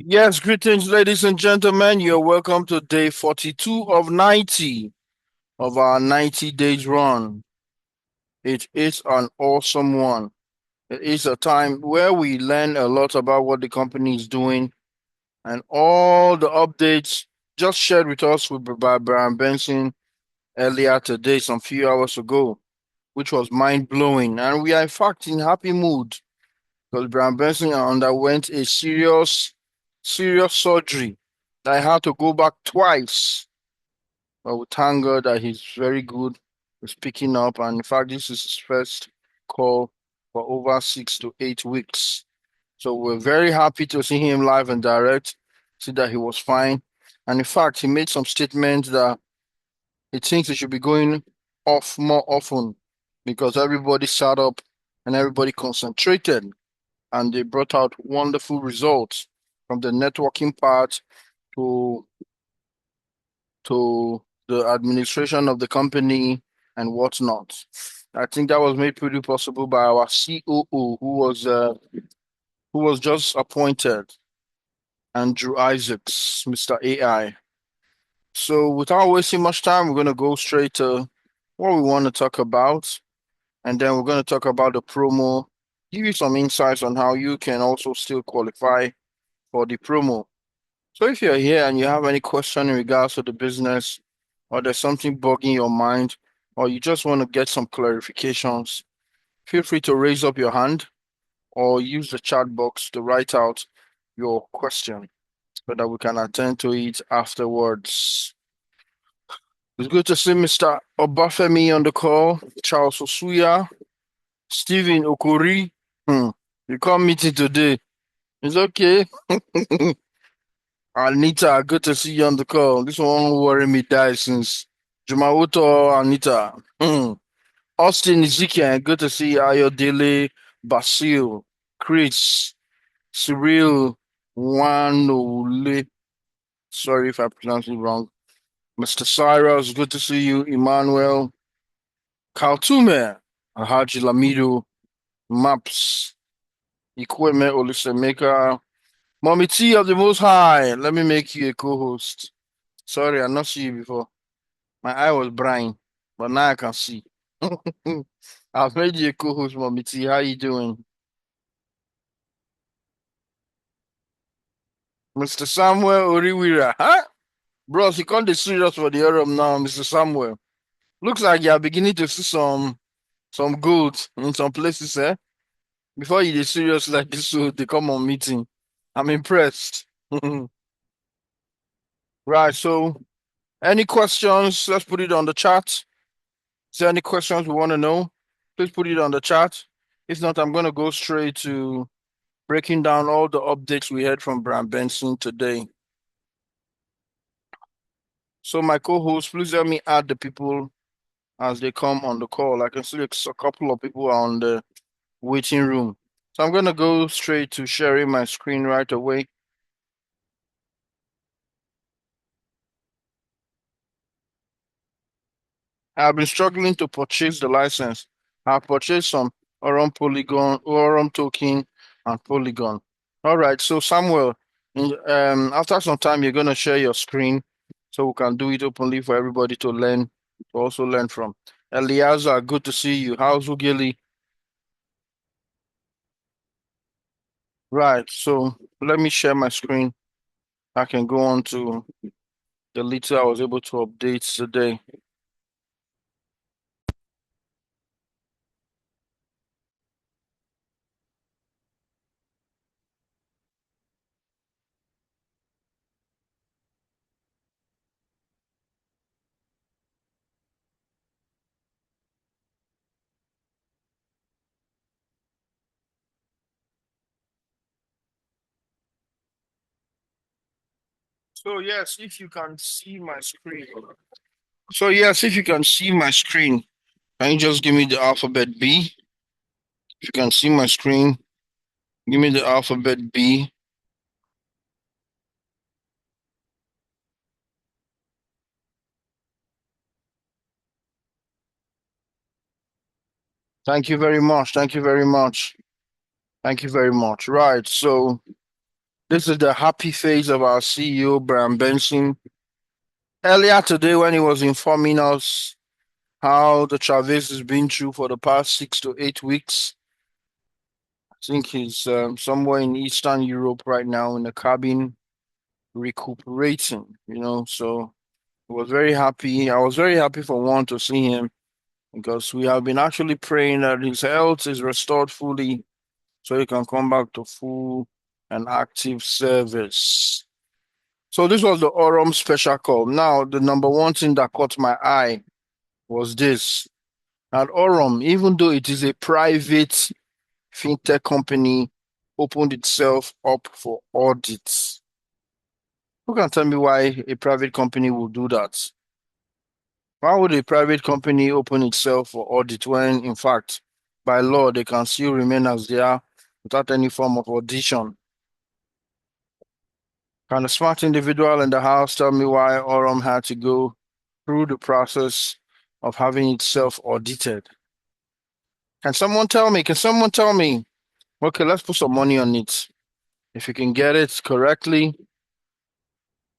Yes, greetings, ladies and gentlemen. You're welcome to day 42 of 90 of our 90 days run. It is an awesome one. It is a time where we learn a lot about what the company is doing and all the updates just shared with us by Brian Benson earlier today, some few hours ago, which was mind blowing. And we are, in fact, in happy mood because Brian Benson underwent a serious surgery that I had to go back twice. But we thank God that he's very good. He's picking up, and in fact, this is his first call for over 6 to 8 weeks. So we're very happy to see him live and direct, see that he was fine. And in fact, he made some statements that he thinks he should be going off more often because everybody sat up and everybody concentrated and they brought out wonderful results from the networking part to the administration of the company and whatnot. I think that was made pretty possible by our COO, who was just appointed, Andrew Isaacs, Mr. AI. So without wasting much time, we're going to go straight to what we want to talk about, and then we're going to talk about the promo, give you some insights on how you can also still qualify for the promo. So if you're here and you have any question in regards to the business, or there's something bugging your mind, or you just want to get some clarifications, feel free to raise up your hand or use the chat box to write out your question so that we can attend to it afterwards. It's good to see Mr. Obafemi on the call, Charles Osuya, Stephen Okori. You come meeting today. It's okay. Anita, good to see you on the call. This one won't worry me die since Jumawoto Anita. Austin Ezekiel, good to see you. Ayodele, Basil, Chris, Cyril, Wanole. Sorry if I pronounced it wrong. Mr. Cyrus, good to see you. Emmanuel, Kaltume, Haji Lamido, Maps, Equipment Olusemeka, Mommy T of the Most High. Let me make you a co-host. Sorry, I not see you before. My eye was blind, but now I can see. I've made you a co-host, Mommy T. How you doing? Mr. Samuel Oriwira. Huh? Bros, you can't be serious for the Aurum now, Mr. Samuel. Looks like you're beginning to see some good in some places, eh? Before you get serious like this, so they come on meeting. I'm impressed. Right, so any questions? Let's put it on the chat. Is there any questions we want to know? Please put it on the chat. If not, I'm going to go straight to breaking down all the updates we had from Brian Benson today. So my co-host, please let me add the people as they come on the call. I can see a couple of people are on the waiting room. So I'm going to go straight to sharing my screen right away. I've been struggling to purchase the license. I've purchased some Aurum Polygon, Aurum token, and Polygon. All right, so Samuel, after some time, you're going to share your screen so we can do it openly for everybody to learn, to also learn from. Eliezer, good to see you. How's Ugili? Right, so let me share my screen. I can go on to the little I was able to update today. So yes, if you can see my screen. So yes, if you can see my screen, can you just give me the alphabet B? If you can see my screen, give me the alphabet B. Thank you very much. Thank you very much. Thank you very much. Right. So This is the happy face of our CEO, Brian Benson. Earlier today, when he was informing us how the Travis has been through for the past 6 to 8 weeks, I think he's somewhere in Eastern Europe right now in the cabin recuperating, So I was very happy. I was very happy for one to see him because we have been actually praying that his health is restored fully so he can come back to full and active service. So this was the Aurum special call. Now, the number one thing that caught my eye was this. At Aurum, even though it is a private fintech company, opened itself up for audits. Who can tell me why a private company will do that? Why would a private company open itself for audit when, in fact, by law, they can still remain as they are without any form of audition? Can a smart individual in the house tell me why Aurum had to go through the process of having itself audited? Can someone tell me? Can someone tell me? Okay, let's put some money on it. If you can get it correctly,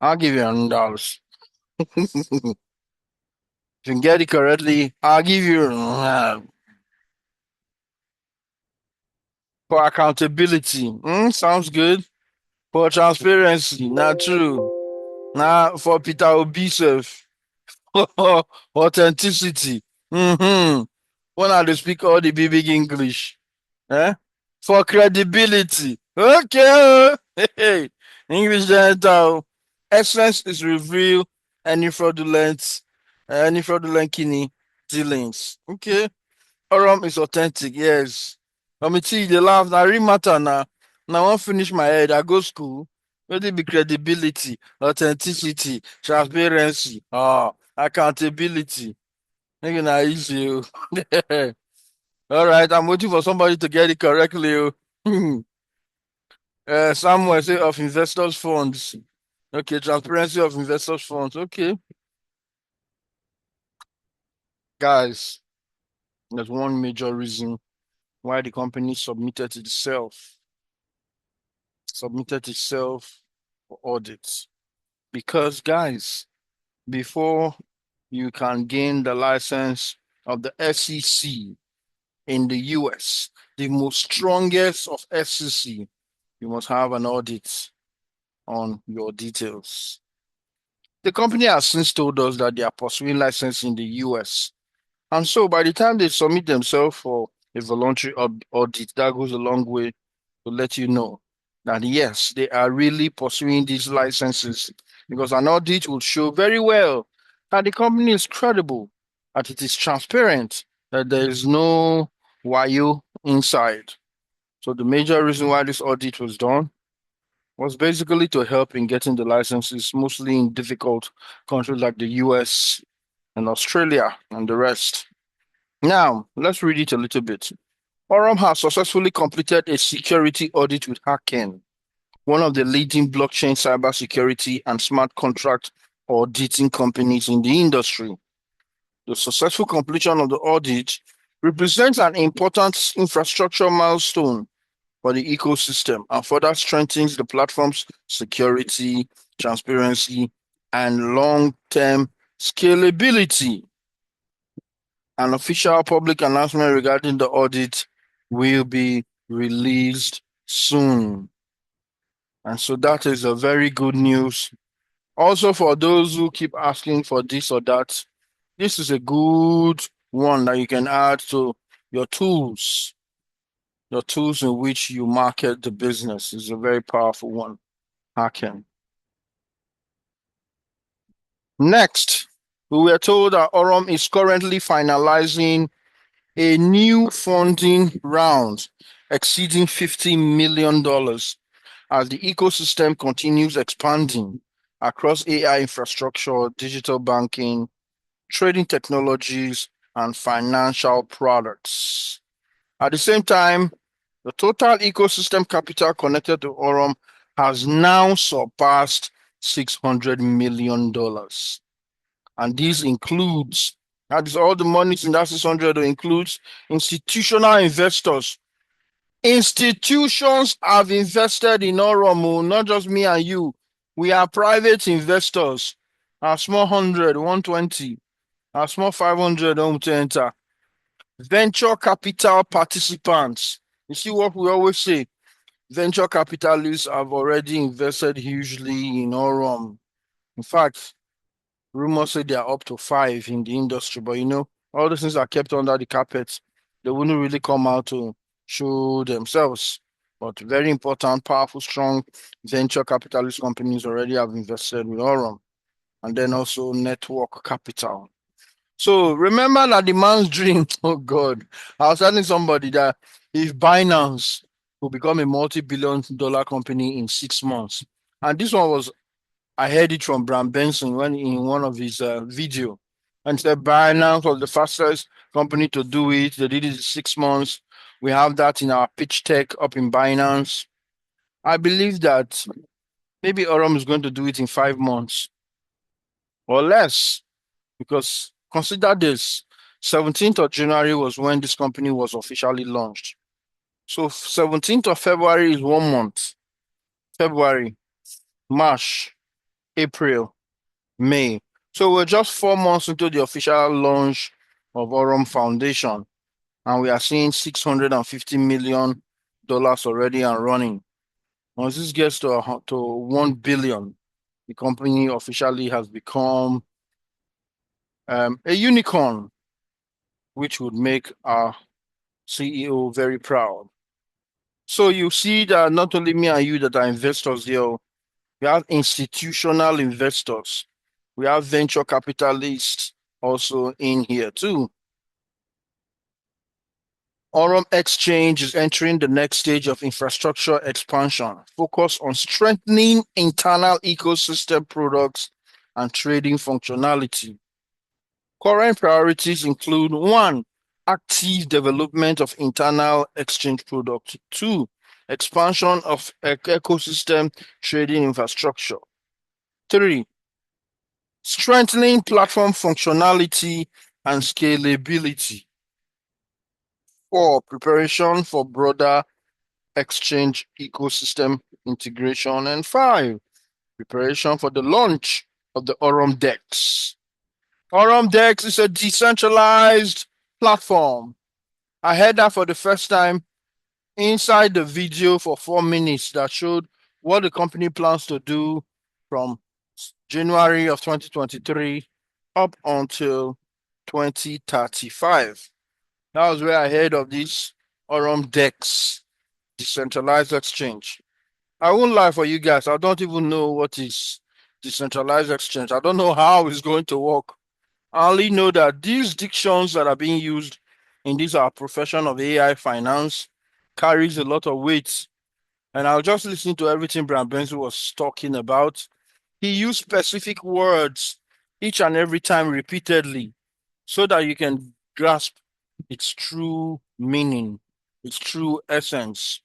I'll give you $100. If you can get it correctly, I'll give you for accountability. Sounds good. For transparency, not true. Nah, for Peter Obisev. Authenticity. When I speak all the big English. Eh? For credibility. Okay. Hey, English gentle. Essence is revealed any fraudulent kidney dealings. Okay. Aurum is authentic, yes. Committee, they laugh. Now, real matter now. Now, I want finish my head. I go school. Let it be credibility, authenticity, transparency, accountability. Make na easy. All right, I'm waiting for somebody to get it correctly. Samuel say of investors' funds. Okay, transparency of investors' funds. Okay, guys, there's one major reason why the company submitted itself for audit. Because, guys, before you can gain the license of the SEC in the US, the most strongest of SEC, you must have an audit on your details. The company has since told us that they are pursuing license in the US. And so by the time they submit themselves for a voluntary audit, that goes a long way to let you know that yes, they are really pursuing these licenses because an audit will show very well that the company is credible, that it is transparent, that there is no wayo inside. So the major reason why this audit was done was basically to help in getting the licenses, mostly in difficult countries like the US and Australia and the rest. Now, let's read it a little bit. Aurum has successfully completed a security audit with Hacken, one of the leading blockchain cybersecurity and smart contract auditing companies in the industry. The successful completion of the audit represents an important infrastructure milestone for the ecosystem and further strengthens the platform's security, transparency, and long-term scalability. An official public announcement regarding the audit will be released soon. And so that is a very good news. Also, for those who keep asking for this or that, this is a good one that you can add to your tools in which you market the business is a very powerful one. Hacking. Next, we were told that Aurum is currently finalizing a new funding round exceeding $50 million as the ecosystem continues expanding across AI infrastructure, digital banking, trading technologies, and financial products. At the same time, the total ecosystem capital connected to Aurum has now surpassed $600 million. And this includes, that is all the money in that 600 includes institutional investors Institutions have invested in Aurum, not just me and you. We are private investors. Our small 100, 120, our small 500 home to enter. Venture capital participants. You see what we always say? Venture capitalists have already invested hugely in Aurum. In fact, rumors say they are up to 5 in the industry, but all those things are kept under the carpet. They wouldn't really come out to show themselves. But very important, powerful, strong venture capitalist companies already have invested with Aurum. And then also network capital. So remember that the man's dream, oh God, I was telling somebody that if Binance will become a multi-billion-dollar company in 6 months, and this one was, I heard it from Bram Benson when in one of his video, and said Binance was the fastest company to do it. They did it in 6 months. We have that in our pitch tech up in Binance. I believe that maybe Aurum is going to do it in 5 months or less. Because consider this, 17th of January was when this company was officially launched. So 17th of February is 1 month. February, March, April, May. So we're just 4 months into the official launch of Aurum Foundation, and we are seeing $650 million already and running. Once this gets to 1 billion, the company officially has become a unicorn, which would make our CEO very proud. So you see that not only me and you that are investors here, we have institutional investors. We have venture capitalists also in here too. Aurum Exchange is entering the next stage of infrastructure expansion, focused on strengthening internal ecosystem products and trading functionality. Current priorities include: one, active development of internal exchange products; two, expansion of ecosystem trading infrastructure; three, strengthening platform functionality and scalability; four, preparation for broader exchange ecosystem integration; and five, preparation for the launch of the Aurum DEX. Aurum DEX is a decentralized platform. I heard that for the first time inside the video for 4 minutes that showed what the company plans to do from January of 2023 up until 2035. That was where I heard of this Aurum DEX, decentralized exchange. I won't lie for you guys, I don't even know what is decentralized exchange. I don't know how it's going to work. I only know that these dictions that are being used in this our profession of AI finance carries a lot of weight. And I'll just listen to everything Brian Benson was talking about. He used specific words each and every time repeatedly so that you can grasp its true meaning, its true essence.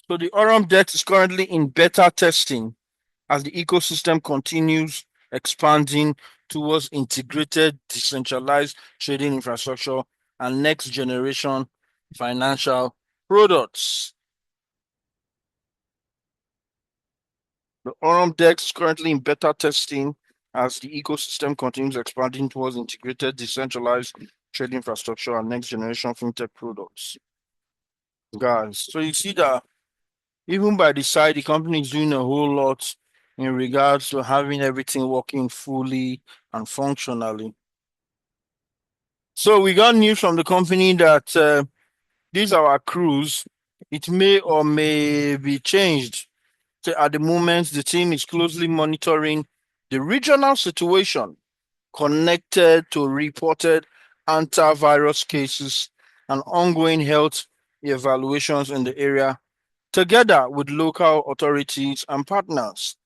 So the Aurum DEX is currently in beta testing as the ecosystem continues expanding towards integrated, decentralized trading infrastructure and next generation financial products. The Aurum DEX is currently in beta testing as the ecosystem continues expanding towards integrated, decentralized trading infrastructure and next generation fintech products. Guys, so you see that even by the side, the company is doing a whole lot in regards to having everything working fully and functionally. So we got news from the company that these are our crews. It may or may be changed. So at the moment, the team is closely monitoring the regional situation connected to reported antivirus cases and ongoing health evaluations in the area, together with local authorities and partners.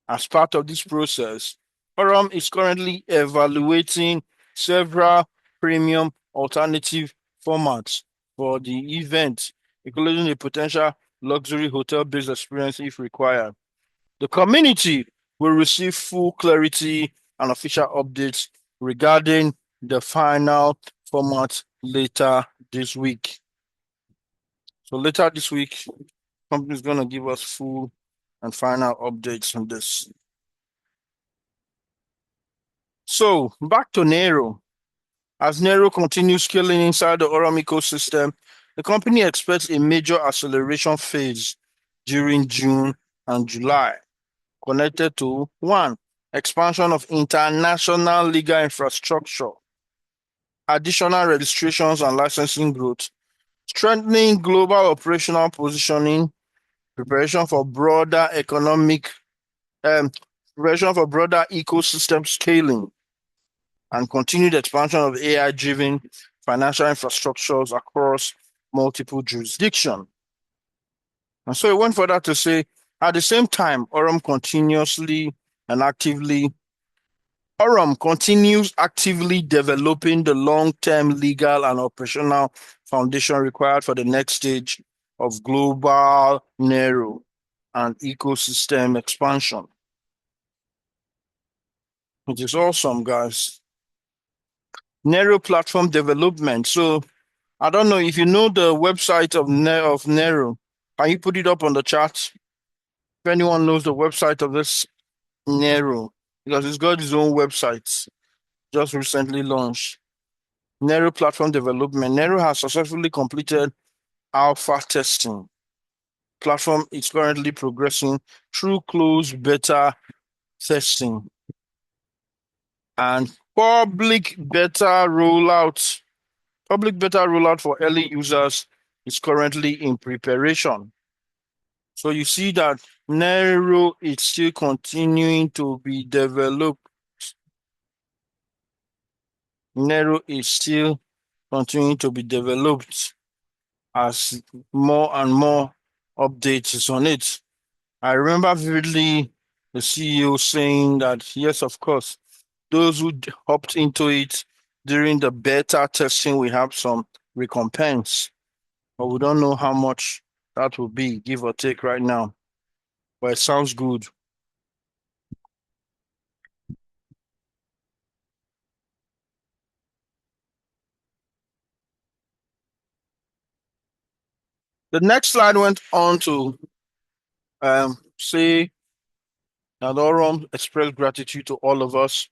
As part of this process, Aurum is currently evaluating several premium alternative formats for the event, including a potential luxury hotel-based experience if required. The community will receive full clarity and official updates regarding the final format later this week. So later this week, company is gonna give us full and final updates on this. So back to Nero. As Nero continues scaling inside the Aurum ecosystem, the company expects a major acceleration phase during June and July, connected to one, expansion of international legal infrastructure, additional registrations and licensing growth, strengthening global operational positioning, preparation for broader economic, um, preparation for broader ecosystem scaling, and continued expansion of AI-driven financial infrastructures across multiple jurisdictions. And so it went further to say, at the same time, Aurum continues actively developing the long-term legal and operational foundation required for the next stage of global Nero and ecosystem expansion. It is awesome, guys. Nero platform development. So I don't know if you know the website of Nero. Can you put it up on the chat? If anyone knows the website of this Nero, because it's got its own website, just recently launched. Nero platform development. Nero has successfully completed alpha testing. Platform is currently progressing through closed beta testing and public beta rollout. Public beta rollout for early users is currently in preparation. So you see that Nero is still continuing to be developed. Nero is still continuing to be developed as more and more updates is on it. I remember vividly the CEO saying that, yes, of course, those who hopped into it during the beta testing, we have some recompense, but we don't know how much that will be, give or take right now. But it sounds good. The next slide went on to say that Aurum expressed gratitude to all of us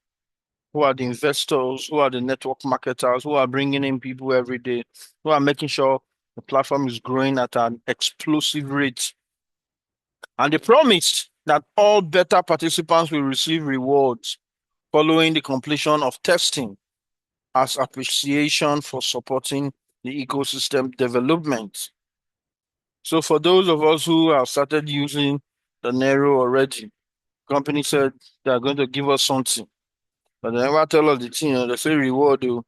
who are the investors, who are the network marketers, who are bringing in people every day, who are making sure the platform is growing at an explosive rate. And they promised that all beta participants will receive rewards following the completion of testing as appreciation for supporting the ecosystem development. So for those of us who have started using the Nero already, company said they are going to give us something. But they never tell us the thing, they say reward you.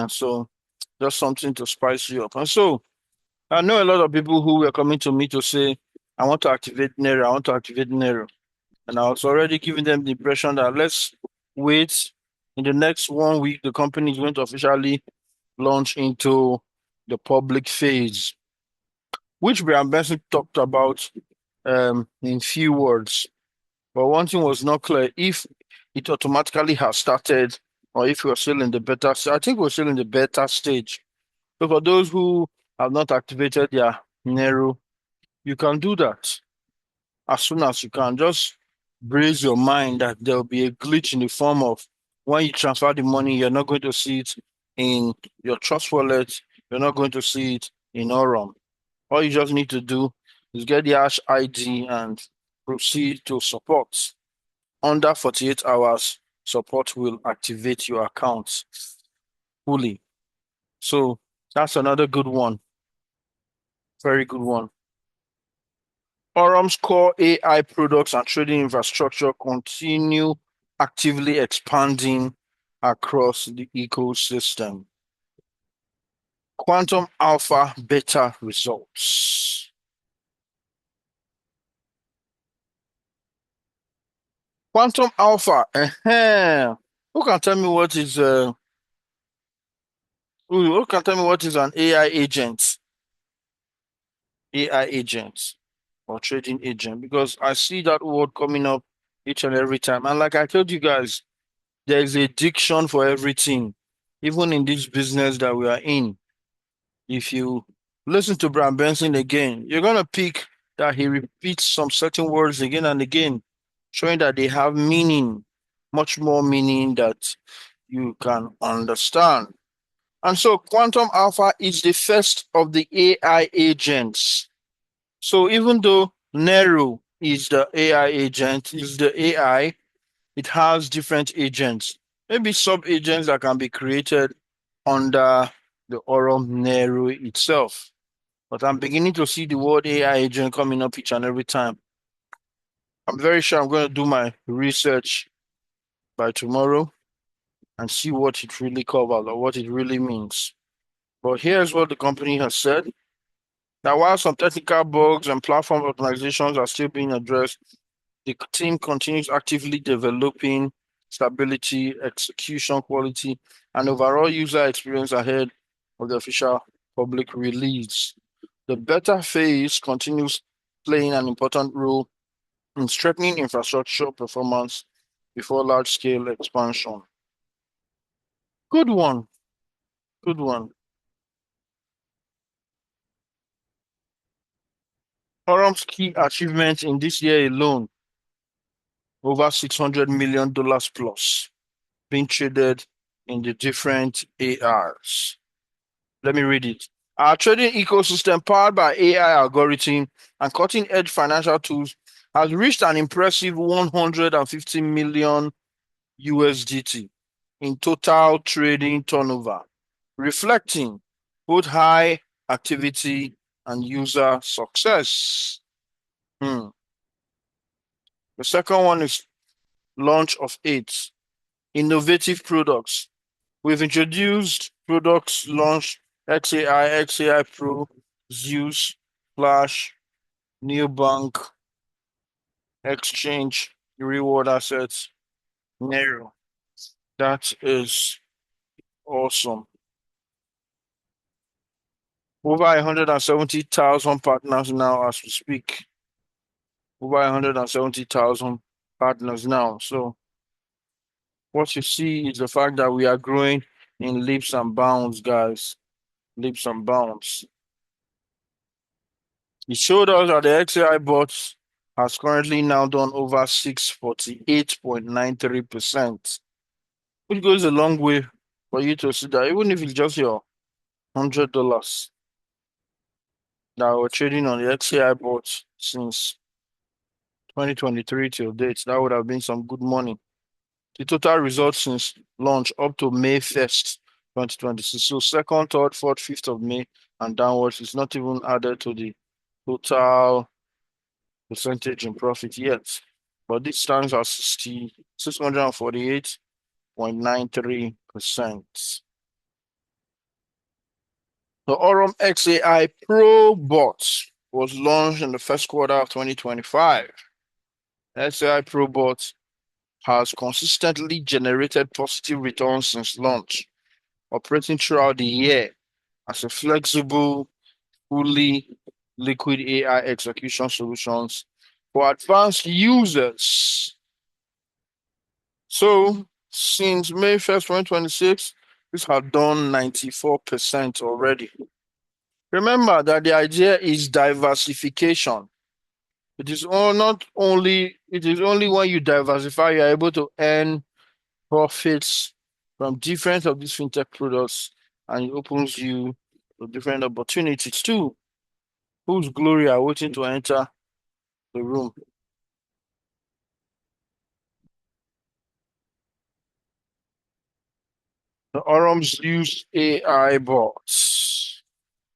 So just something to spice you up. And so I know a lot of people who were coming to me to say, I want to activate Nero, I want to activate Nero. And I was already giving them the impression that let's wait. In the next 1 week, the company is going to officially launch into the public phase, which Brian Benson talked about in few words. But one thing was not clear if it automatically has started or if we're still in the beta. So I think we're still in the beta stage. So for those who have not activated their Nero, you can do that as soon as you can. Just brace your mind that there'll be a glitch in the form of when you transfer the money, you're not going to see it in your trust wallet, you're not going to see it in Aurum. All you just need to do is get the hash ID and proceed to support. Under 48 hours, support will activate your account fully. So that's another good one. Very good one. Aurum's core AI products and trading infrastructure continue actively expanding across the ecosystem. Quantum Alpha Beta results. Quantum Alpha, who can tell me what is who can tell me what is an AI agent? AI agent or trading agent, because I see that word coming up each and every time. And like I told you guys, there is a diction for everything, even in this business that we are in. If you Listen to Brian Benson again. You're gonna pick that he repeats some certain words again and again, showing that they have meaning, much more meaning that you can understand. And so quantum alpha is the first of the AI agents. So even though Nero is the AI agent, is the AI, it has different agents, maybe sub-agents that can be created under the Aurum Nero itself. But I'm beginning to see the word AI agent coming up each and every time. I'm very sure I'm going to do my research by tomorrow and see what it really covers or what it really means. But here's what the company has said. Now, while some technical bugs and platform optimizations are still being addressed, the team continues actively developing stability, execution quality, and overall user experience ahead of the official public release. The beta phase continues playing an important role in strengthening infrastructure performance before large-scale expansion. Good one, good one. Forum's key achievements in this year alone, over $600 million plus, being traded in the different ARs. Let me read it. Our trading ecosystem, powered by AI algorithm and cutting-edge financial tools, has reached an impressive 150 million USDT in total trading turnover, reflecting both high activity and user success. Hmm. The second one is launch of eight innovative products. We've introduced products launched XAI Pro, Zeus, Flash, Neobank, Exchange, Reward Assets, Nero. That is awesome. Over 170,000 partners now as we speak. Over 170,000 partners now. So what you see is the fact that we are growing in leaps and bounds, guys. Leaps and bounds. It showed us that the XAI bot has currently now done over 648.93%, which goes a long way for you to see that even if it's just your $100 that we're trading on the XAI bot since 2023 till date, that would have been some good money. The total results since launch up to May 1st, 2026. So second, third, fourth, 5th of May and downwards is not even added to the total percentage in profit yet. But this stands at 648.93%. The Aurum XAI Pro bot was launched in the first quarter of 2025. XAI Pro bot has consistently generated positive returns since launch, operating throughout the year as a flexible, fully liquid AI execution solutions for advanced users. So since May 1st, 2026, this had done 94% already. Remember that the idea is diversification. It is only when you diversify you're able to earn profits from different of these fintech products, and it opens you to different opportunities too. Whose glory are waiting to enter the room? The Aurum's used AI bots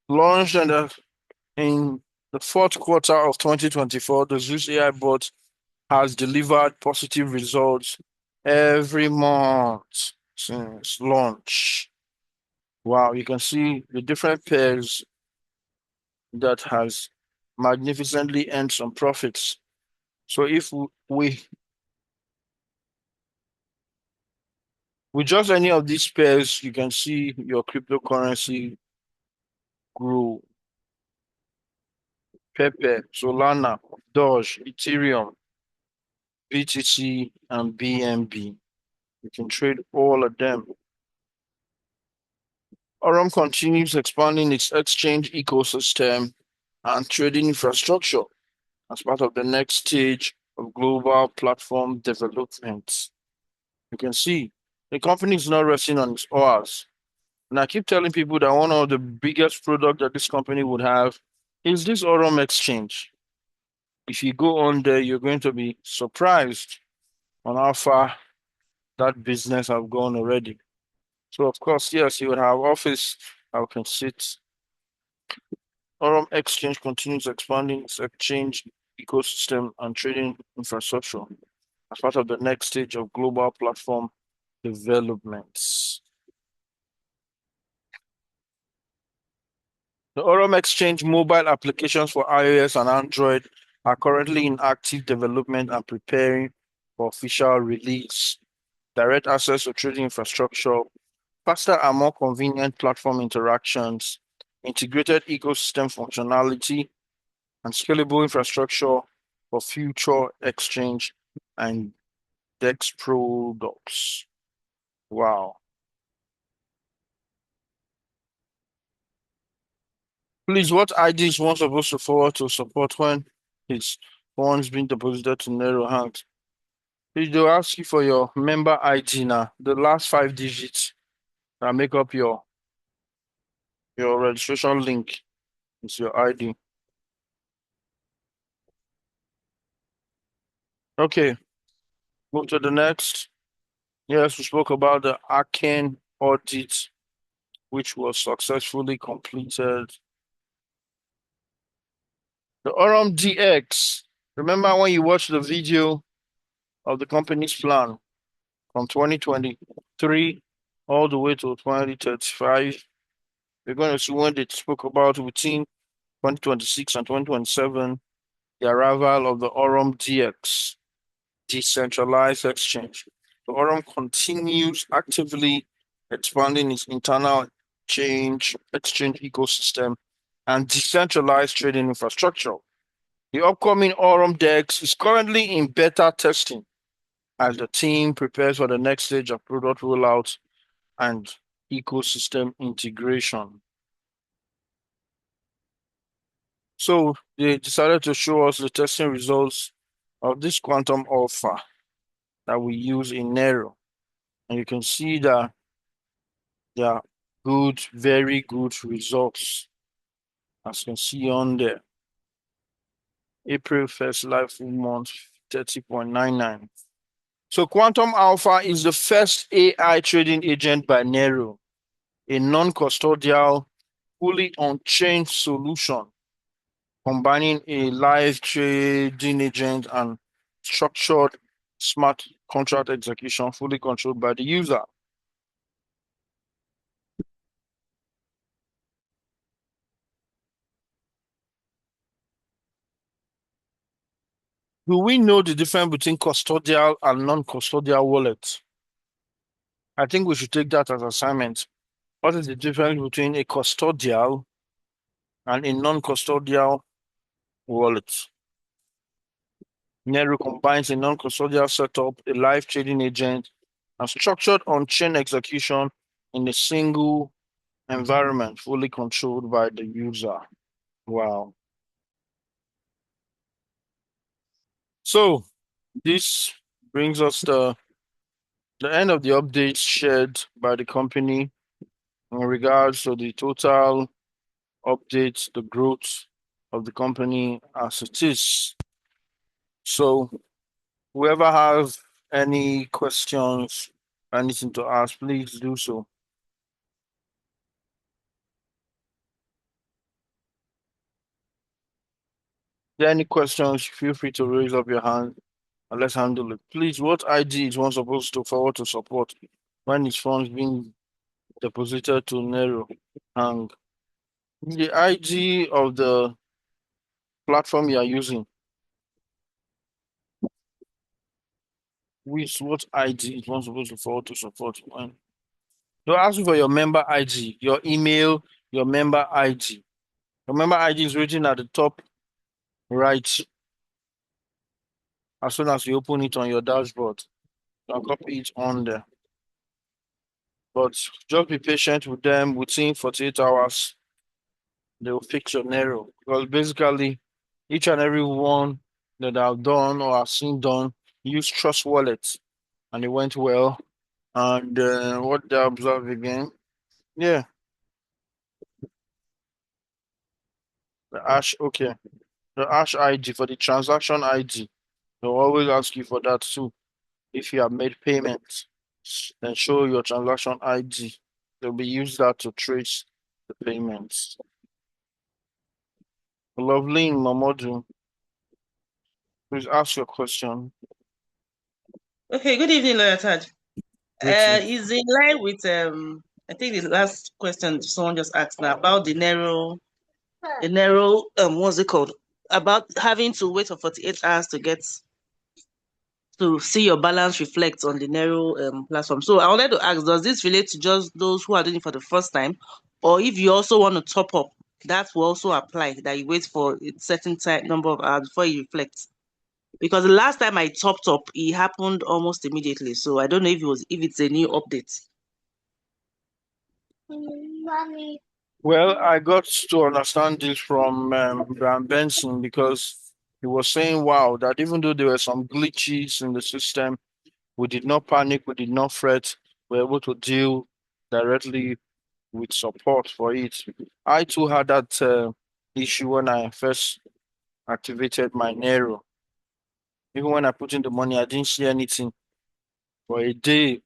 launched in the fourth quarter of 2024. The Zeus AI bot has delivered positive results every month since launch. Wow, you can see the different pairs that has magnificently earned some profits. So if we with just any of these pairs, you can see your cryptocurrency grow. Pepe, Solana, Doge, Ethereum, BTC, and BNB. You can trade all of them. Aurum continues expanding its exchange ecosystem and trading infrastructure as part of the next stage of global platform development. You can see the company is not resting on its oars. And I keep telling people that one of the biggest products that this company would have is this Aurum exchange. If you go on there, you're going to be surprised on how far that business have gone already. So of course, yes, you would have office I can sit. Aurum Exchange continues expanding its exchange ecosystem and trading infrastructure as part of the next stage of global platform developments. The Aurum Exchange mobile applications for iOS and Android are currently in active development and preparing for official release. Direct access to trading infrastructure, faster and more convenient platform interactions, integrated ecosystem functionality, and scalable infrastructure for future exchange and DEX products. Wow. Please, what ID is one supposed to forward to support when his funds being deposited to Nero hands? Please, they'll ask you for your member ID now, the last 5 digits that make up your registration link is your ID. Okay, move to the next. Yes, we spoke about the Arcane audit, which was successfully completed. The Aurum DX. Remember when you watched the video of the company's plan from 2023 all the way to 2035? We're going to see when they spoke about within 2026 and 2027, the arrival of the Aurum DX, decentralized exchange. The Aurum continues actively expanding its internal exchange ecosystem and decentralized trading infrastructure. The upcoming Aurum DEX is currently in beta testing as the team prepares for the next stage of product rollout and ecosystem integration. So they decided to show us the testing results of this quantum alpha that we use in Nero. And you can see that there are good, very good results, as you can see on there. April 1st live full month, 30.99. So Quantum Alpha is the first AI trading agent by Nero, a non-custodial, fully on-chain solution, combining a live trading agent and structured smart contract execution fully controlled by the user. Do we know the difference between custodial and non-custodial wallets? I think we should take that as assignment. What is the difference between a custodial and a non-custodial wallet? Nero combines a non-custodial setup, a live trading agent, and structured on-chain execution in a single environment fully controlled by the user. Wow. So this brings us to the end of the updates shared by the company in regards to the total updates, the growth of the company as it is. So whoever has any questions, anything to ask, please do so. If there are any questions, feel free to raise up your hand and let's handle it. Please, what ID is one supposed to forward to support when his funds being deposited to Nero? And the ID of the platform you are using, which what ID is one supposed to forward to support when? They'll ask you for your member ID, your email, your member ID. Your member ID is written at the top right as soon as you open it on your dashboard. I'll copy it on there. But just be patient with them. Within 48 hours, they will fix your narrow. Because basically, each and every one that I've done or I've seen done use Trust Wallet, and it went well. And what they observe again? Yeah, the hash. Okay, the hash ID for the transaction ID. They'll always ask you for that too. If you have made payments, then show your transaction ID. They'll be use that to trace the payments. Lovely Mamodu, please ask your question. Okay, good evening, Lawyer Taj. Greeting. Is in line with I think the last question someone just asked now about the narrow what's it called? About having to wait for 48 hours to see your balance reflect on the narrow platform. So I wanted to ask, does this relate to just those who are doing it for the first time? Or if you also want to top up, that will also apply that you wait for a certain time number of hours before you reflect. Because the last time I topped up, it happened almost immediately. So I don't know if it's a new update. Well, I got to understand this from Brian Benson because he was saying, wow, that even though there were some glitches in the system, we did not panic, we did not fret, we were able to deal directly with support for it. I too had that issue when I first activated my Nero. Even when I put in the money, I didn't see anything for a day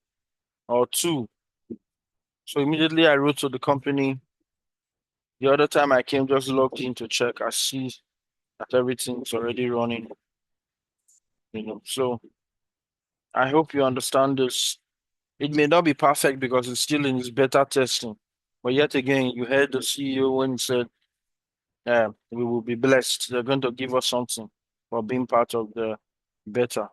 or two. So immediately I wrote to the company. The other time I came, just logged in to check. I see that everything's already running, So I hope you understand this. It may not be perfect because it's still in its beta testing. But yet again, you heard the CEO when he said, we will be blessed. They're going to give us something for being part of the beta.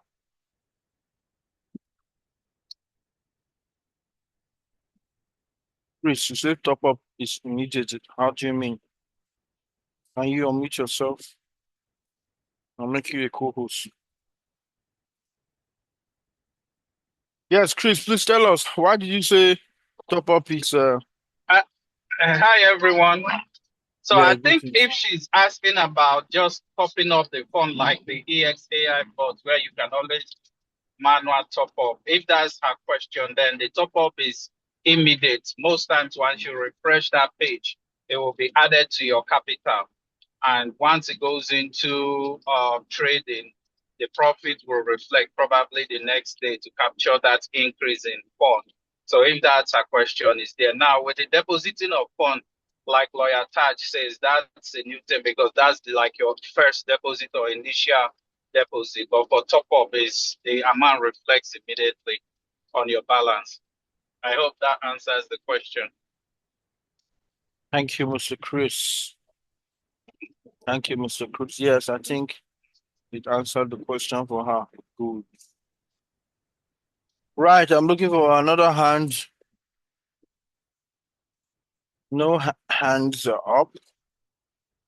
Chris, you say top up is immediate. How do you mean? Can you unmute yourself? I'll make you a co-host. Yes, Chris, please tell us, why did you say top up is Uh, Hi, everyone. So yeah, I good. think if she's asking about just topping up the phone like the EXAI bot where you can always manual top up, if that's her question, then the top up is immediate. Most times once you refresh that page, it will be added to your capital. And once it goes into trading, the profit will reflect probably the next day to capture that increase in fund. So if that's a question, is there now with the depositing of fund, like Lawyer Taj says, that's a new thing because that's like your first deposit or initial deposit. But for top up, is the amount reflects immediately on your balance. I hope that answers the question. Thank you, Mr. Chris. Thank you, Mr. Chris. Yes, I think it answered the question for her. Good. Right, I'm looking for another hand. No hands are up.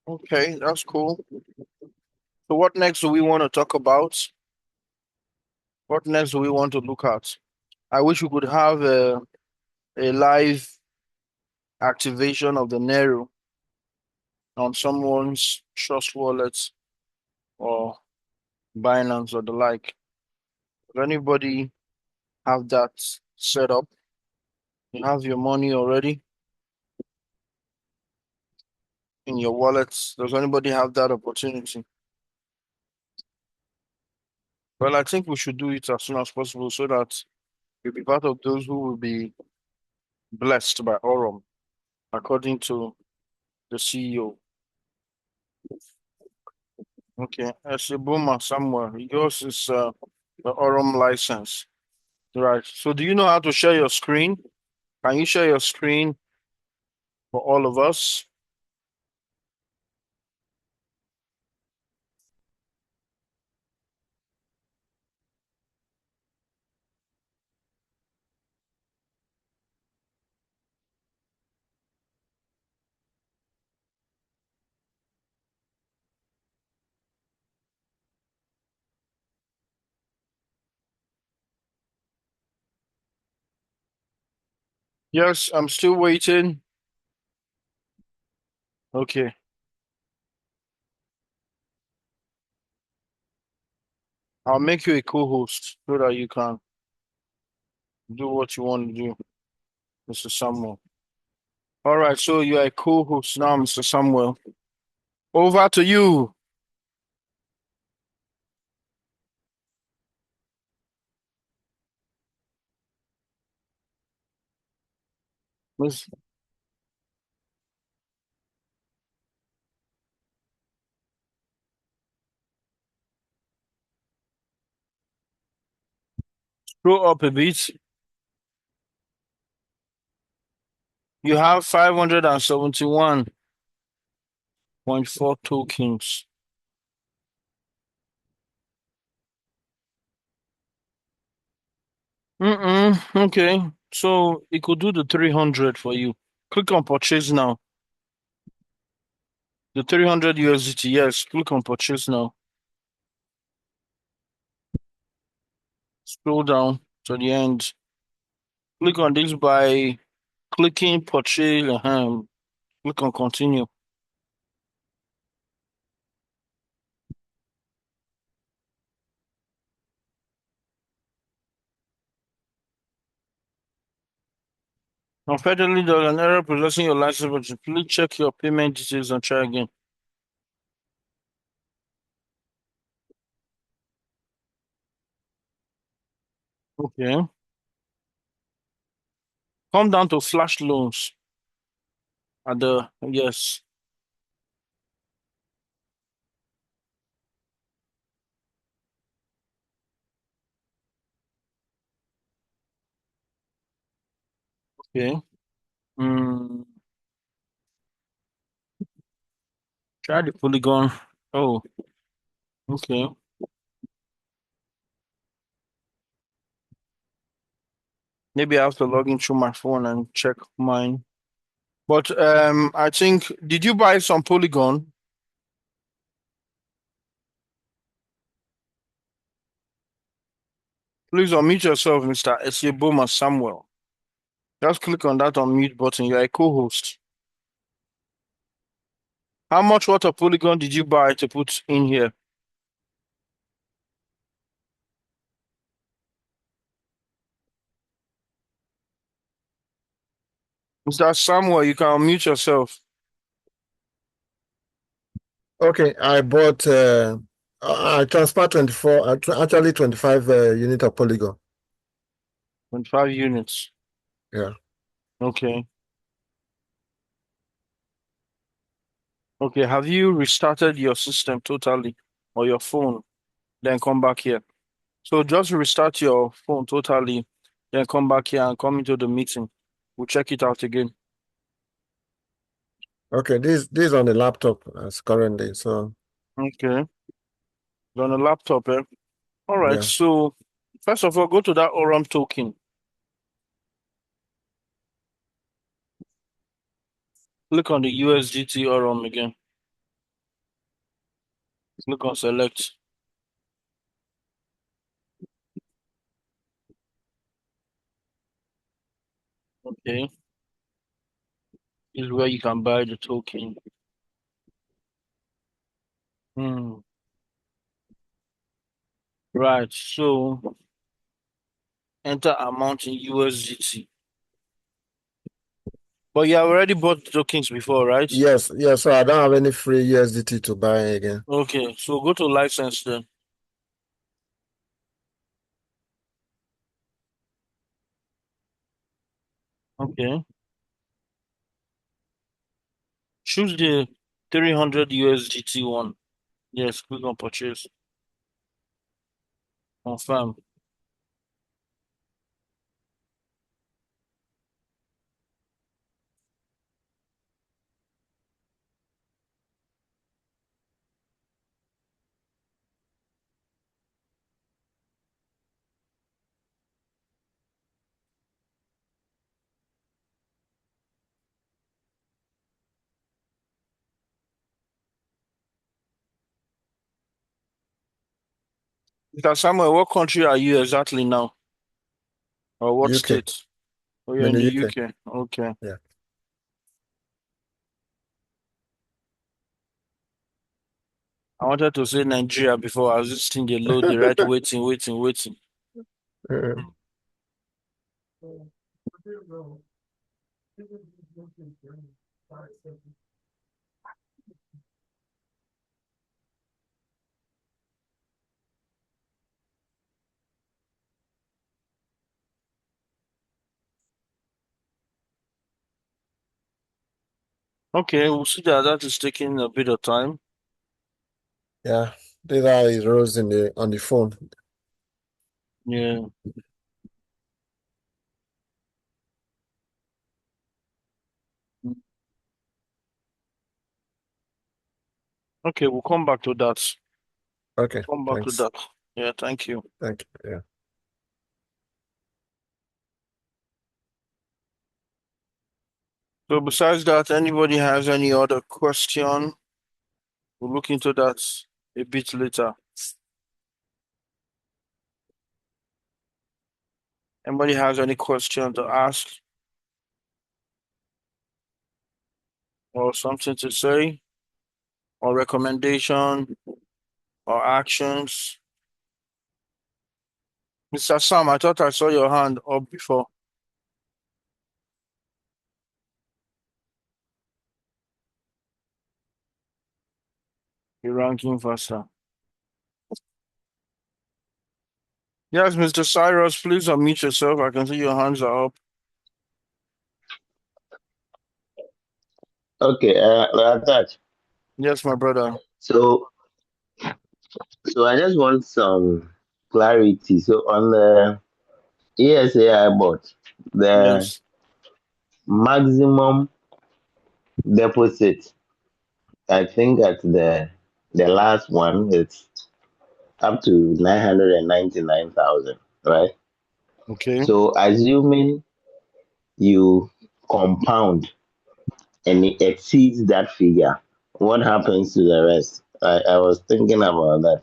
Okay, that's cool. So what next do we want to talk about? What next do we want to look at? I wish we could have a live activation of the Nero on someone's Trust Wallet or Binance or the like. Does anybody have that set up? You have your money already in your wallets. Does anybody have that opportunity? Well, I think we should do it as soon as possible so that you'll be part of those who will be blessed by Aurum, according to the CEO. Okay, as a boomer somewhere, yours is the Aurum license. Right. So do you know how to share your screen? Can you share your screen for all of us? Yes, I'm still waiting. Okay. I'll make you a co-host so that you can do what you want to do, Mr. Samuel. All right, so you are a co-host now, Mr. Samuel. Over to you. Miss, scroll up a bit. You have 571.4 tokens. Okay, so it could do the 300 for you. Click on purchase now. The 300 USDT, yes, click on purchase now. Scroll down to the end. Click on this by clicking purchase. Click on continue. Unfortunately, there's an error processing your license, but please check your payment details and try again. Okay. Come down to flash loans at the yes. Okay. Mm, try the polygon. Oh, okay. Maybe I have to log in through my phone and check mine. But I think did you buy some polygon? Please unmute yourself, Mr. Esieboma Samuel. Just click on that unmute button. You're a co-host. How much worth of polygon did you buy to put in here? Mr. Samuel, you can unmute yourself. Okay, I bought. I transferred 24. Actually 25 unit of polygon. 25 units. Yeah. Okay. Okay. Have you restarted your system totally or your phone? Then come back here. So just restart your phone totally, then come back here and come into the meeting. We'll check it out again. Okay, this on the laptop as currently. So Okay. On a laptop, eh? All right. yeah. So first of all, go to that Aurum token. Click on the USDT Aurum again. Click on select. Okay. This is where you can buy the token. Hmm. Right. So enter amount in USDT. But you have already bought tokens before, right? Yes, yes. So I don't have any free USDT to buy again. Okay. So go to license then. Okay. Choose the 300 USDT one. Yes, click on purchase. Confirm. Mr. Samuel, what country are you exactly now? Or what UK. state? Oh, you're in in the the UK. UK. Okay. Yeah. I wanted to say Nigeria before. I was just thinking the load, the right waiting. Uh, Okay, we'll see that that is taking a bit of time. yeah. Data is rose in the on the phone. Yeah. Okay, we'll come back to that. Okay, Come back to thanks. that. Yeah, thank you. Thank you. Yeah. So besides that, anybody has any other question? We'll look into that a bit later. Anybody has any question to ask or something to say or recommendation or actions? Mr. Sam, I thought I saw your hand up before. You're ranking faster. Yes, Mr. Cyrus, please unmute yourself. I can see your hands are up. Okay, that. Yes, my brother. So, so I just want some clarity. So on the ESAI board, the Yes. maximum deposit, I think at the last one, it's up to 999,000, right? Okay. So assuming you compound and it exceeds that figure, what happens to the rest? I was thinking about that.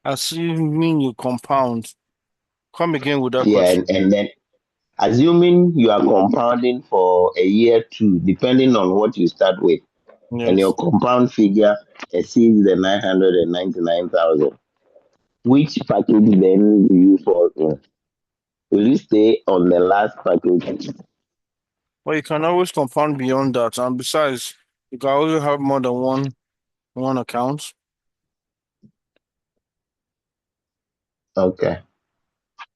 Assuming you compound. Come again with that Yeah, question. and then assuming you are compounding for a year two, depending on what you start with, and your Yes. compound figure exceeds the 999,000, which package then do you fall in? Will you stay on the last package? Well, you can always compound beyond that. And besides, you can also have more than one account. Okay.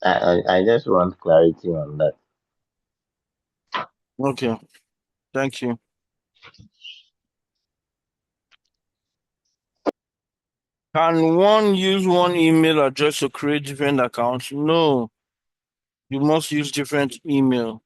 I just want clarity on that. Okay. Thank you. Can one use one email address to create different accounts? No. You must use different email.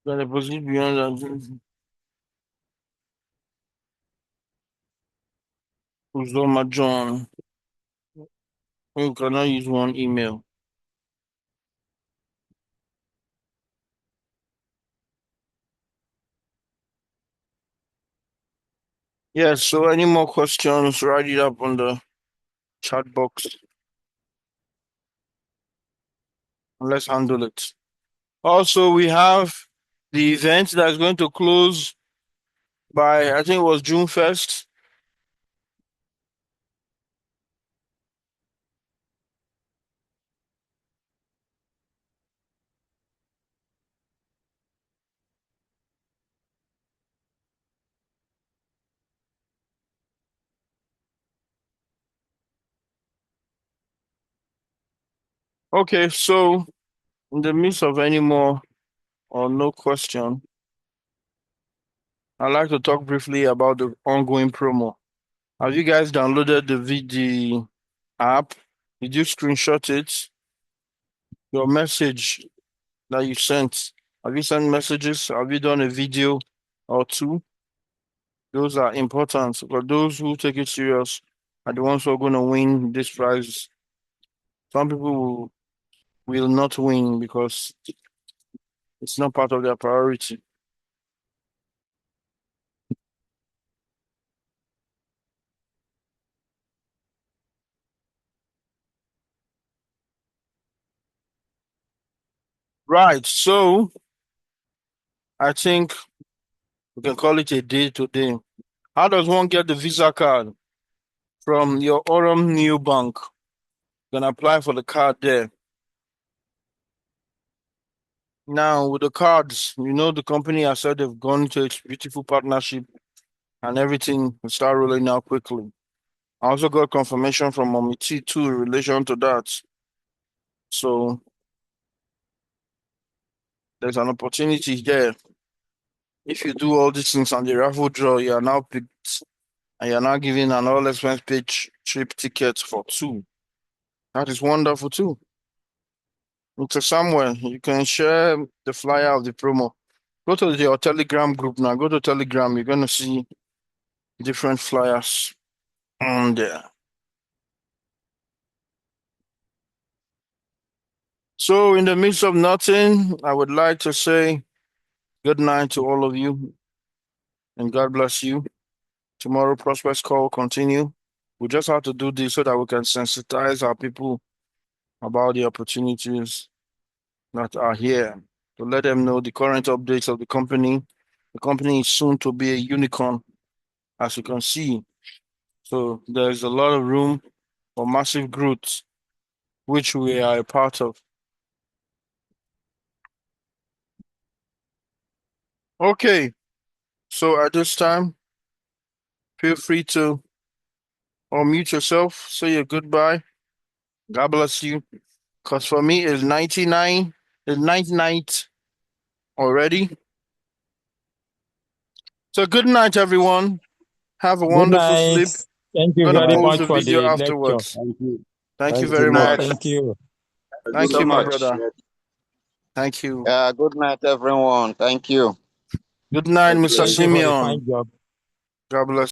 Can deposit beyond that. Uzoma John. You cannot use one email. Yes, so any more questions, write it up on the chat box. And let's handle it. Also, we have the event that is going to close by, I think it was June 1st. Okay, so in the midst of any more or no question, I'd like to talk briefly about the ongoing promo. Have you guys downloaded the app? Did you screenshot it? Your message that you sent. Have you sent messages? Have you done a video or two? Those are important because those who take it serious are the ones who are going to win this prize. Some people will not win because it's not part of their priority. Right. So I think we can call it a day today. How does one get the Visa card? From your Aurum new bank. You can apply for the card there. Now with the cards, the company has said they've gone into its beautiful partnership and everything will start rolling out quickly. I also got confirmation from Mommy T too in relation to that. So there's an opportunity there. If you do all these things on the raffle draw, you are now picked and you're now given an all expense paid trip ticket for 2. That is wonderful too. Mr. Samuel, you can share the flyer of the promo. Go to your Telegram group now. Go to Telegram. You're going to see different flyers on there. So, in the midst of nothing, I would like to say good night to all of you and God bless you. Tomorrow, Prospects Call will continue. We just have to do this so that we can sensitize our people about the opportunities that are here, to let them know the current updates of the company. The company is soon to be a unicorn, as you can see. So there's a lot of room for massive growth, which we are a part of. Okay, so at this time, feel free to unmute yourself, say your goodbye. God bless you. Because for me, it's 99, it's 99th already. So good night, everyone. Have a Good wonderful night. sleep. Thank you I'm gonna very post much the for video the lecture. afterwards. Thank you. Thank you Thank very you. much. Thank you. Thank so you, my much. brother. Thank you. Good night, everyone. Thank you. Good night, God Mr. bless Thank you for the Simeon. fine job. God bless.